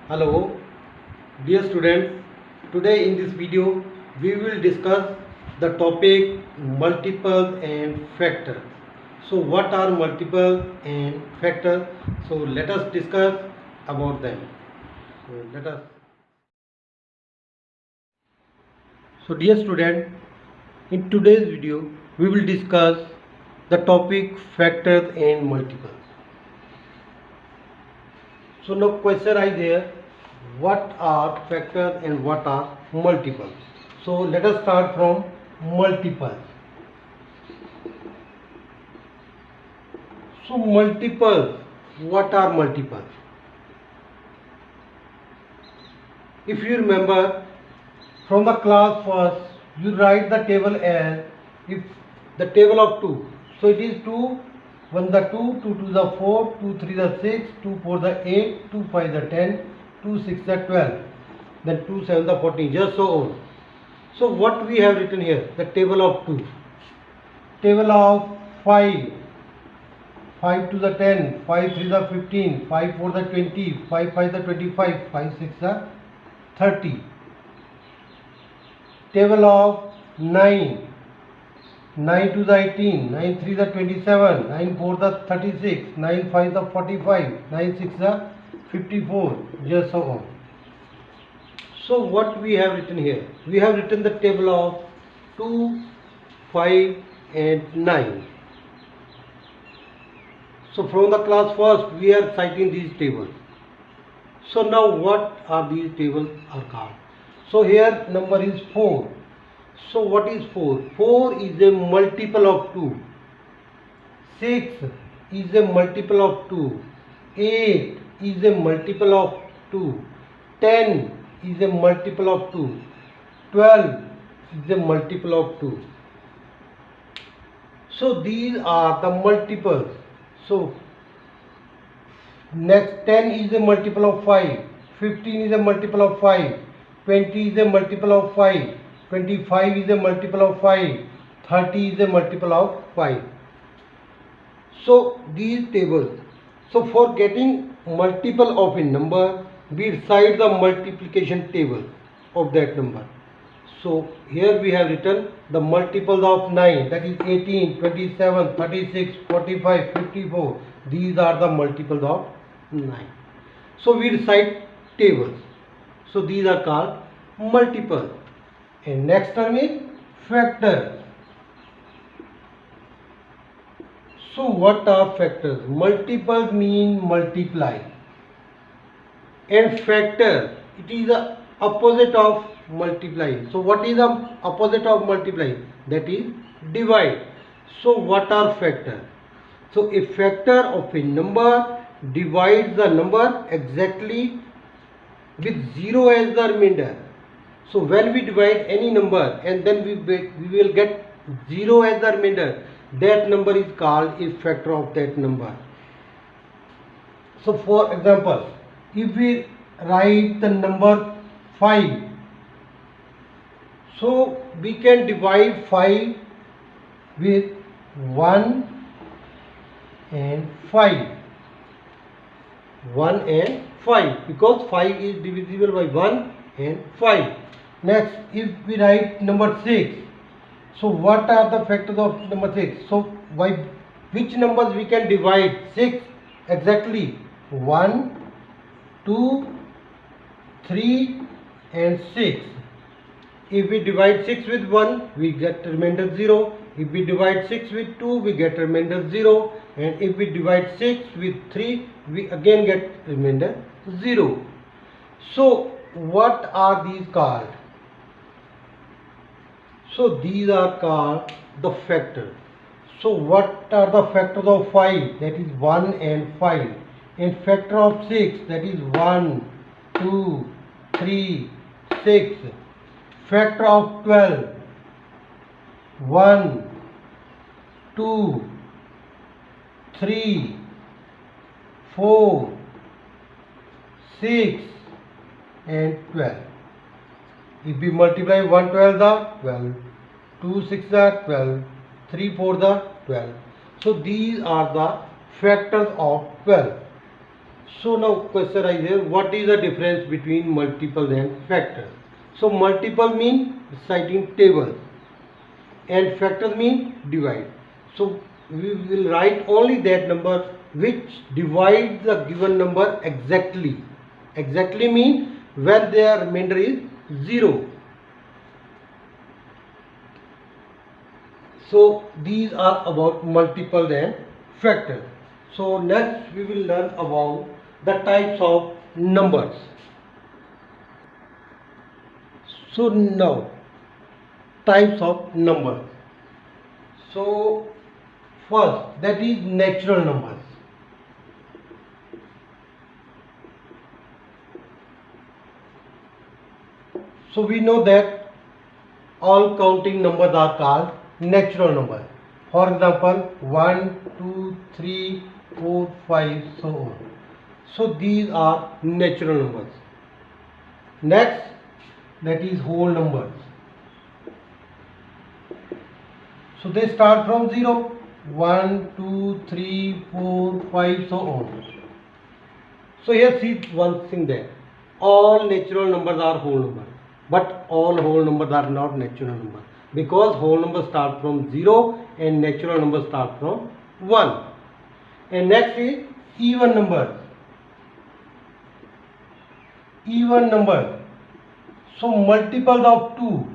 Hello, dear students. Today in this video, we will discuss the topic multiples and factors. So, what are multiples and factors? So, let us discuss about them. So, let us. So, dear student, in today's video, we will discuss the topic factors and multiples. So now question is there, what are factors and what are multiples? So let us start from multiples. So multiples, what are multiples? If you remember from the class first, you write the table as if the table of 2. So it is 2, 1 the 2, 2 2 the 4, 2 3 the 6, 2 4 the 8, 2 5 the 10, 2 6 the 12, then 2 7 the 14, just so on. So what we have written here, the table of 2, table of 5, 5 to the 10, 5 3 the 15, 5 4 the 20, 5 5 the 25, 5 6 the 30. Table of 9, 9 to the 18, 9 3 the 27, 9 4 the 36, 9 5 the 45, 9 6 the 54, just so on. So what we have written here? We have written the table of 2, 5 and 9. So from the class first we are citing these tables. So now what are these tables are called? So here number is 4. So what is 4? 4 is a multiple of 2. 6 is a multiple of 2. 8 is a multiple of 2. 10 is a multiple of 2. 12 is a multiple of 2. So these are the multiples. So next 10 is a multiple of 5. 15 is a multiple of 5. 20 is a multiple of 5. 25 is a multiple of 5. 30 is a multiple of 5. So these tables. So for getting multiple of a number, we recite the multiplication table of that number. So here we have written the multiples of 9, that is 18, 27, 36, 45, 54. These are the multiples of 9. So we recite tables. So these are called multiples. And next term is factors. So what are factors? Multiples mean multiply. And factor, it is the opposite of multiplying. So what is the opposite of multiplying? That is divide. So what are factors? So a factor of a number divides the number exactly with 0 as the remainder. So when we divide any number and then we will get 0 as the remainder, that number is called a factor of that number. So for example, if we write the number 5, so we can divide 5 with 1 and 5. 1 and 5, because 5 is divisible by 1 and 5. Next, if we write number 6, so what are the factors of number 6? So by which numbers we can divide 6? Exactly 1, 2, 3 and 6. If we divide 6 with 1, we get remainder 0. If we divide 6 with 2, we get remainder 0. And if we divide 6 with 3, we again get remainder 0. So what are these called? So these are called the factors. So what are the factors of 5? That is 1 and 5. And factor of 6, that is 1, 2, 3, 6. Factor of 12, 1, 2, 3, 4, 6 and 12. If we multiply 1 12 the 12, 2 6 the 12, 3 4 the 12. So these are the factors of 12. So now question arises, what is the difference between multiple and factors? So multiple mean reciting tables and factors mean divide. So we will write only that number which divides the given number exactly. Exactly mean when their remainder is 0. So these are about multiple and factors. So next we will learn about the types of numbers. So now types of numbers. So first, that is natural numbers. So we know that all counting numbers are called natural numbers. For example, 1, 2, 3, 4, 5, so on. So these are natural numbers. Next, that is whole numbers. So they start from 0, 1, 2, 3, 4, 5, so on. So here see one thing there. All natural numbers are whole numbers, but all whole numbers are not natural numbers, because whole numbers start from 0 and natural numbers start from 1. And next is even numbers. Even numbers. So multiples of 2.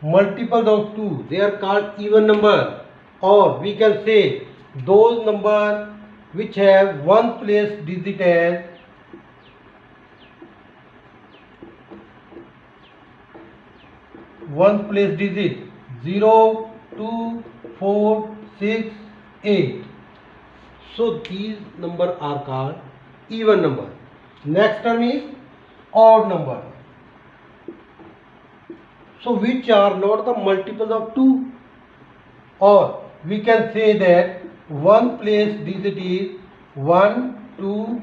Multiples of 2, they are called even number, or we can say those numbers which have one place digit as one place digit 0, 2, 4, 6, 8. So these numbers are called even number. Next term is odd number. So which are not the multiples of 2, or we can say that one place digit is 1, 2,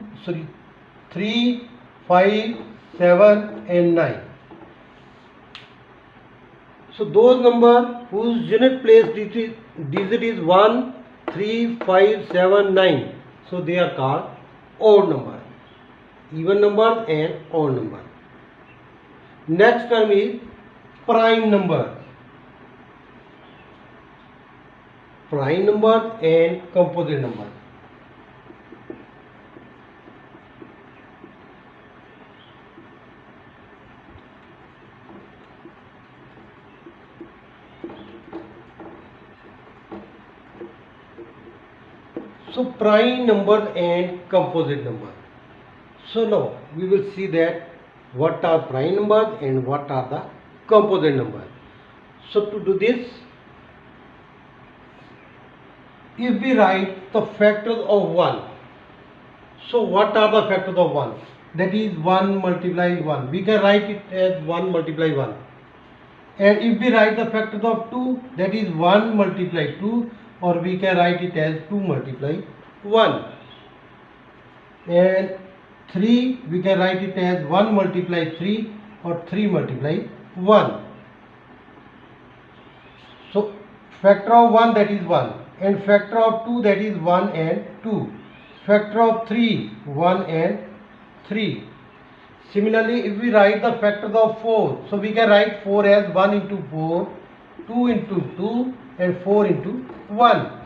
3, 5, 7 and 9. So those numbers whose unit place digit is 1, 3, 5, 7, 9. So they are called odd number. Even numbers and odd number. Next term is prime numbers. Prime numbers and composite numbers. So prime numbers and composite numbers. So now we will see that what are prime numbers and what are the composite numbers. So to do this, if we write the factors of 1, so what are the factors of 1? That is 1 multiply 1. We can write it as 1 multiply 1. And if we write the factors of 2, that is 1 multiply 2, or we can write it as 2 multiply 1. And 3, we can write it as 1 multiply 3 or 3 multiply 1. So factor of 1, that is 1, and factor of 2, that is 1 and 2. Factor of 3, 1 and 3. Similarly, if we write the factors of 4, so we can write 4 as 1 into 4, 2 into 2 and 4 into 1.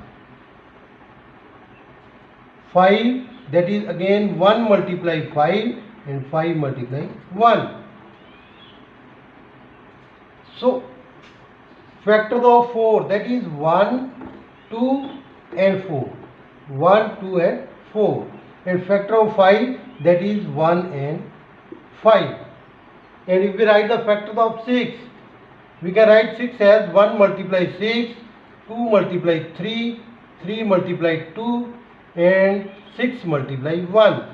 5, that is again 1 multiply 5 and 5 multiply 1. So factors of 4, that is 1, 2 and 4. 1, 2 and 4. And factor of 5, that is 1 and 5. And if we write the factors of 6, we can write 6 as 1 multiply 6, 2 multiply 3, 3 multiply 2 and 6 multiply 1.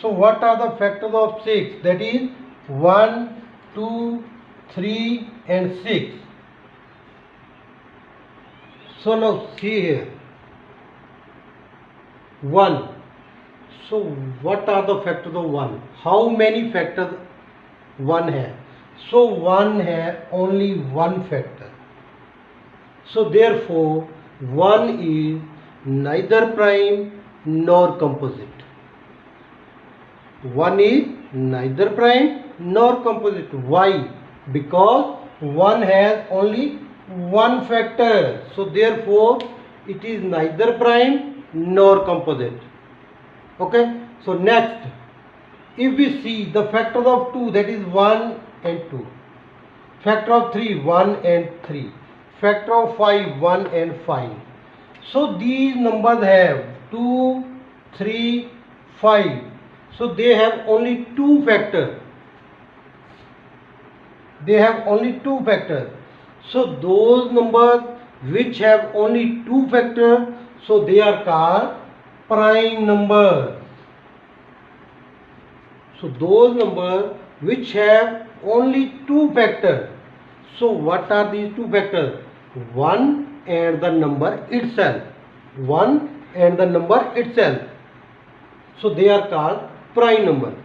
So what are the factors of 6? That is 1, 2, 3 and 6. So now see here, 1. So what are the factors of 1? How many factors 1 has? So 1 has only one factor. So therefore 1 is neither prime nor composite. 1 is neither prime nor composite. Why? Because 1 has only one factor. So therefore it is neither prime nor composite. Okay. So next, if we see the factors of 2, that is 1 and 2. Factor of 3, 1 and 3. Factor of 5, 1 and 5. So these numbers have 2, 3, 5. So they have only two factors. They have only two factors. So those numbers which have only two factors, so they are called prime numbers. So those numbers which have only two factors. So what are these two factors? 1 and the number itself. 1 and the number itself. So they are called prime number.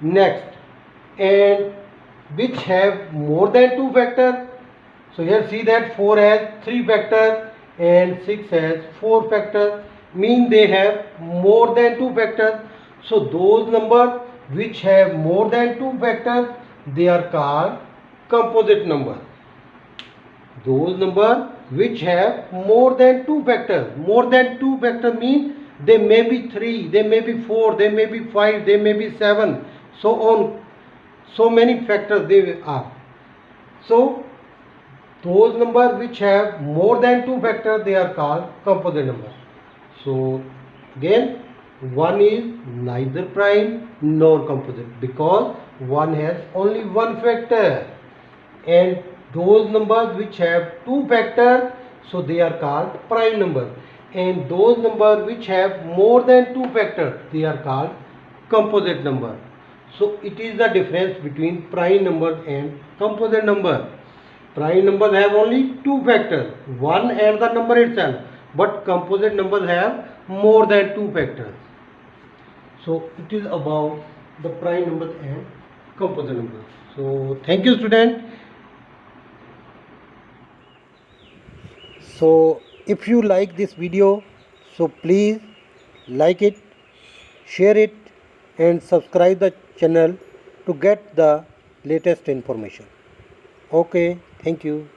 Next, and which have more than two factors. So here see that 4 has 3 factors and 6 has 4 factors. Mean they have more than two factors. So those numbers which have more than two factors, they are called composite number. Those numbers which have more than two factors. More than two factors means they may be 3, they may be 4, they may be 5, they may be 7, so on. So many factors they are. So those numbers which have more than two factors, they are called composite numbers. So again, 1 is neither prime nor composite because 1 has only one factor, and those numbers which have two factors, so they are called prime numbers, and those numbers which have more than two factors, they are called composite numbers. So it is the difference between prime numbers and composite numbers. Prime numbers have only two factors, 1 and the number itself, but composite numbers have more than two factors. So it is about the prime numbers and composite numbers. So thank you, student. So if you like this video, so please like it, share it and subscribe the channel to get the latest information. Okay, thank you.